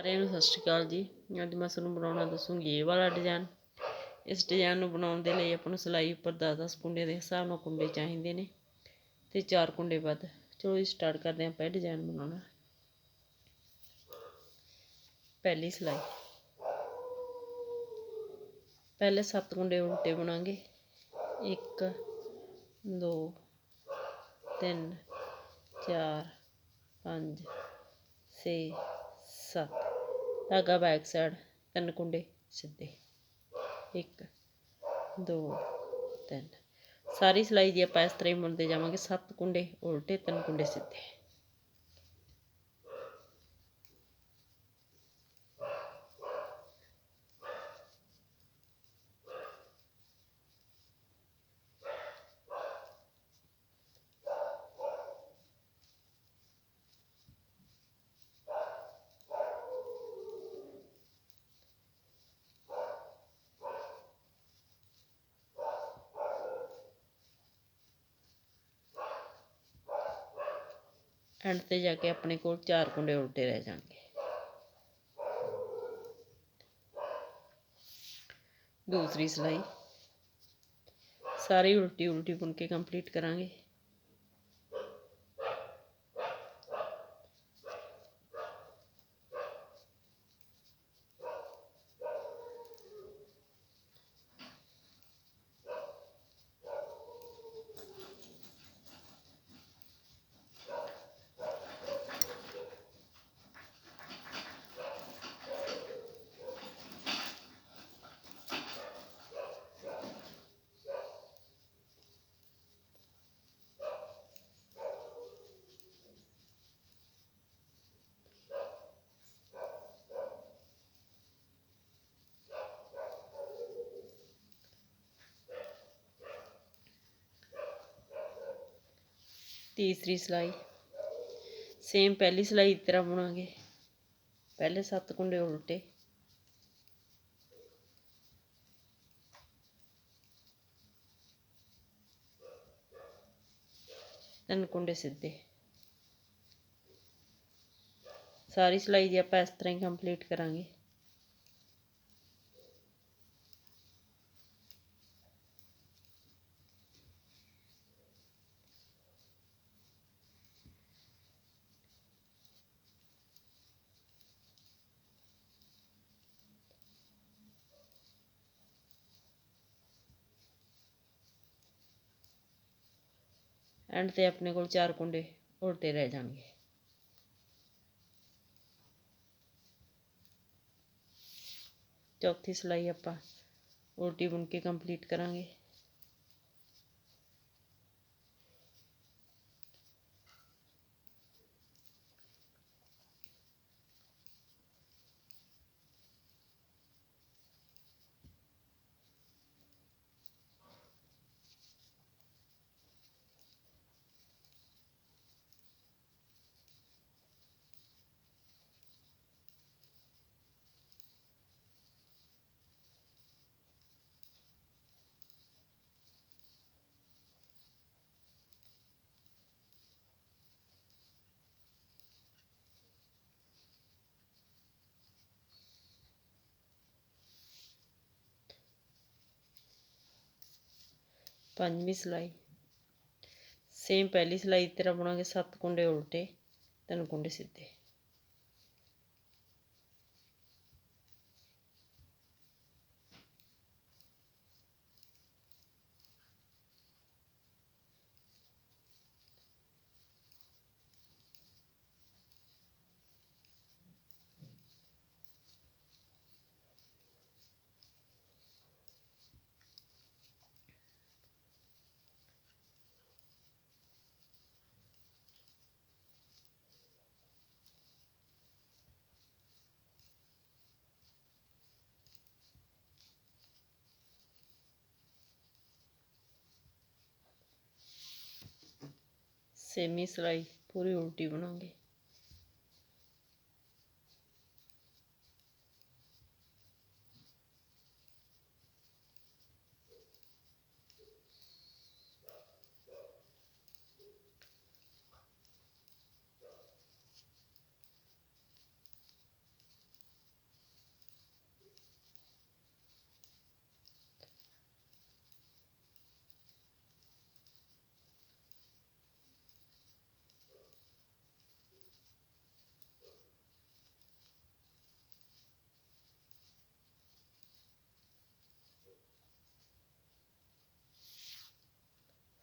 ਸਾਰਿਆਂ ਨੂੰ ਸਤਿ ਸ਼੍ਰੀ ਅਕਾਲ ਜੀ। ਅੱਜ ਮੈਂ ਤੁਹਾਨੂੰ ਬਣਾਉਣਾ ਦੱਸੂਗੀ ਇਹ ਵਾਲਾ ਡਿਜ਼ਾਈਨ। ਇਸ ਡਿਜ਼ਾਈਨ ਨੂੰ ਬਣਾਉਣ ਦੇ ਲਈ ਆਪਾਂ ਨੂੰ ਸਿਲਾਈ ਉੱਪਰ 10-10 ਕੁੰਡੇ ਦੇ ਹਿਸਾਬ ਨਾਲ ਕੁੰਡੇ ਚਾਹੀਦੇ ਨੇ ਤੇ 4 ਕੁੰਡੇ ਵੱਧ। ਚਲੋ ਜੀ ਸਟਾਰਟ ਕਰਦੇ ਹਾਂ ਆਪਾਂ ਇਹ ਡਿਜ਼ਾਈਨ ਬਣਾਉਣਾ। ਪਹਿਲੀ ਸਿਲਾਈ, ਪਹਿਲੇ 7 ਕੁੰਡੇ ਉਲਟੇ ਬਣਾਂਗੇ। 1 2 3 4 5 6 7 धागा बैक साइड 3 कुंडे सीधे 1 2 3 सारी सिलाई जी आप इस तरह ही बुनते जावांगे। 7 कुंडे उल्टे 3 कुंडे सीधे। एंड ते जाके अपने को 4 कुंडे उल्टे रह जाएंगे। दूसरी सिलाई सारी उल्टी उल्टी बुन के कंप्लीट करांगे। तीसरी सिलाई सेम पहली सिलाई की तरह बुनांगे। पहले 7 कुंडे उल्टे, तीन कुंडे सीधे। सारी सिलाई जी आप इस तरह ही कंप्लीट करांगे। एंड ते अपने को 4 कुंडे उल्टे रह जाएंगे। चौथी सिलाई आप उल्टी बुन के कंप्लीट करांगे। पांचवी सिलाई सेम पहली सिलाई की तरह बुनांगे। 7 कुंडे उल्टे 3 कुंडे सीधे। सेमी सिलाई पूरी उल्टी बनाओगे।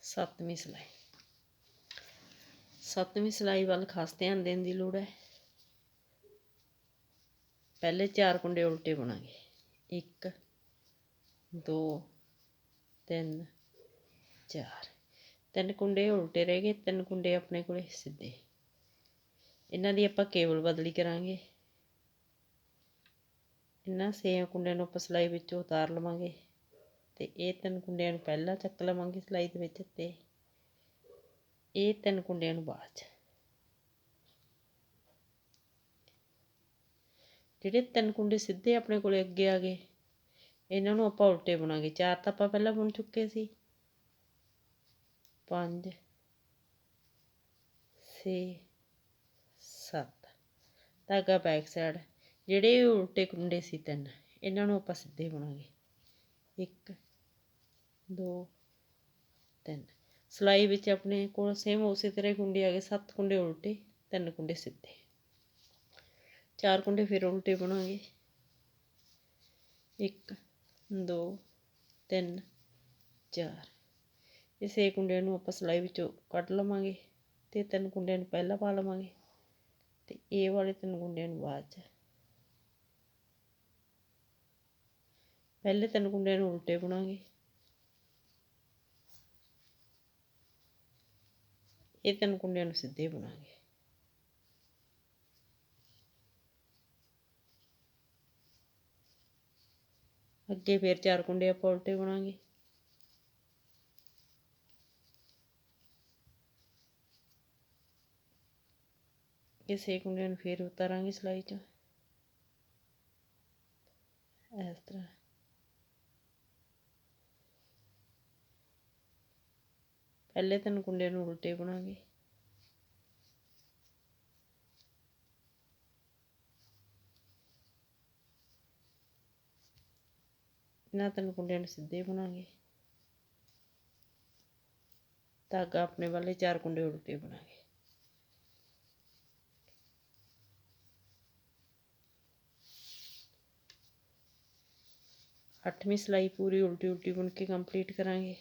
7ਵੀਂ ਸਿਲਾਈ। 7ਵੀਂ ਸਿਲਾਈ ਵੱਲ ਖਾਸ ਧਿਆਨ ਦੇਣ ਦੀ ਲੋੜ ਹੈ। ਪਹਿਲੇ 4 ਕੁੰਡੇ ਉਲਟੇ ਬੁਣਾਂਗੇ। 1 2 3 4। 3 ਕੁੰਡੇ ਉਲਟੇ ਰਹਿ ਗਏ, 3 ਕੁੰਡੇ ਆਪਣੇ ਕੋਲੇ ਸਿੱਧੇ। ਇਹਨਾਂ ਦੀ ਆਪਾਂ ਕੇਬਲ ਬਦਲੀ ਕਰਾਂਗੇ। ਇਹਨਾਂ 6 ਕੁੰਡਿਆਂ ਨੂੰ ਆਪਾਂ ਸਿਲਾਈ ਵਿੱਚੋਂ ਉਤਾਰ ਲਵਾਂਗੇ ਅਤੇ ਇਹ 3 ਕੁੰਡਿਆਂ ਨੂੰ ਪਹਿਲਾਂ ਚੱਕ ਲਵਾਂਗੇ ਸਿਲਾਈ ਦੇ ਵਿੱਚ, ਅਤੇ ਇਹ 3 ਕੁੰਡਿਆਂ ਨੂੰ ਬਾਅਦ 'ਚ। ਜਿਹੜੇ 3 ਕੁੰਡੇ ਸਿੱਧੇ ਆਪਣੇ ਕੋਲ ਅੱਗੇ ਆ ਗਏ, ਇਹਨਾਂ ਨੂੰ ਆਪਾਂ ਉਲਟੇ ਬੁਣਾਂਗੇ। 4 ਤਾਂ ਆਪਾਂ ਪਹਿਲਾਂ ਬੁਣ ਚੁੱਕੇ ਸੀ। 5 6 7। ਧਾਗਾ ਬੈਕ ਸਾਈਡ। ਜਿਹੜੇ ਉਲਟੇ ਕੁੰਡੇ ਸੀ 3, ਇਹਨਾਂ ਨੂੰ ਆਪਾਂ ਸਿੱਧੇ ਬੁਣਾਂਗੇ। 1 2 3। ਸਿਲਾਈ ਵਿੱਚ ਆਪਣੇ ਕੋਲ ਸੇਮ ਉਸੇ ਤਰ੍ਹਾਂ ਕੁੰਡੇ ਆ ਗਏ। 7 ਕੁੰਡੇ ਉਲਟੇ, 3 ਕੁੰਡੇ ਸਿੱਧੇ। 4 ਕੁੰਡੇ ਫਿਰ ਉਲਟੇ ਬੁਣਾਂਗੇ। 1 2 3 4। ਇਹ 6 ਕੁੰਡਿਆਂ ਨੂੰ ਆਪਾਂ ਸਿਲਾਈ ਵਿੱਚੋਂ ਕੱਢ ਲਵਾਂਗੇ ਅਤੇ 3 ਕੁੰਡਿਆਂ ਨੂੰ ਪਹਿਲਾਂ ਪਾ ਲਵਾਂਗੇ ਅਤੇ ਇਹ ਵਾਲੇ 3 ਕੁੰਡਿਆਂ ਨੂੰ ਬਾਅਦ 'ਚ। ਪਹਿਲੇ 3 ਕੁੰਡਿਆਂ ਨੂੰ ਉਲਟੇ ਬੁਣਾਂਗੇ। ਇਹ 3 ਕੁੰਡਿਆਂ ਨੂੰ ਸਿੱਧੇ ਬੁਣਾਂਗੇ। ਅੱਗੇ ਫਿਰ 4 ਕੁੰਡੇ ਆਪਾਂ ਉਲਟੇ ਬੁਣਾਂਗੇ। ਇਹ 6 ਕੁੰਡਿਆਂ ਨੂੰ ਫਿਰ ਉਤਾਰਾਂਗੇ ਸਿਲਾਈ 'ਚੋਂ ਇਸ ਤਰ੍ਹਾਂ। ਪਹਿਲੇ 3 ਕੁੰਡਿਆਂ ਨੂੰ ਉਲਟੇ ਬੁਣਾਂਗੇ। ਇਹਨਾਂ 3 ਕੁੰਡਿਆਂ ਨੂੰ ਸਿੱਧੇ ਬੁਣਾਂਗੇ। ਧਾਗਾ ਆਪਣੇ ਵਾਲੇ 4 ਕੁੰਡੇ ਉਲਟੇ ਬੁਣਾਂਗੇ। ਅੱਠਵੀਂ ਸਿਲਾਈ ਪੂਰੀ ਉਲਟੀ ਉਲਟੀ ਬੁਣ ਕੇ ਕੰਪਲੀਟ ਕਰਾਂਗੇ।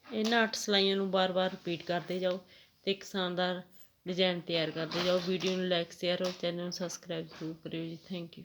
ਇਹਨਾਂ 8 ਸਿਲਾਈਆਂ ਨੂੰ ਬਾਰ-ਬਾਰ ਰਿਪੀਟ ਕਰਦੇ ਜਾਓ ਅਤੇ ਇੱਕ ਸ਼ਾਨਦਾਰ ਡਿਜ਼ਾਈਨ ਤਿਆਰ ਕਰਦੇ ਜਾਓ। ਵੀਡੀਓ ਨੂੰ ਲਾਈਕ, ਸ਼ੇਅਰ ਔਰ ਚੈਨਲ ਨੂੰ ਸਬਸਕ੍ਰਾਈਬ ਜ਼ਰੂਰ ਕਰਿਓ ਜੀ। Thank you.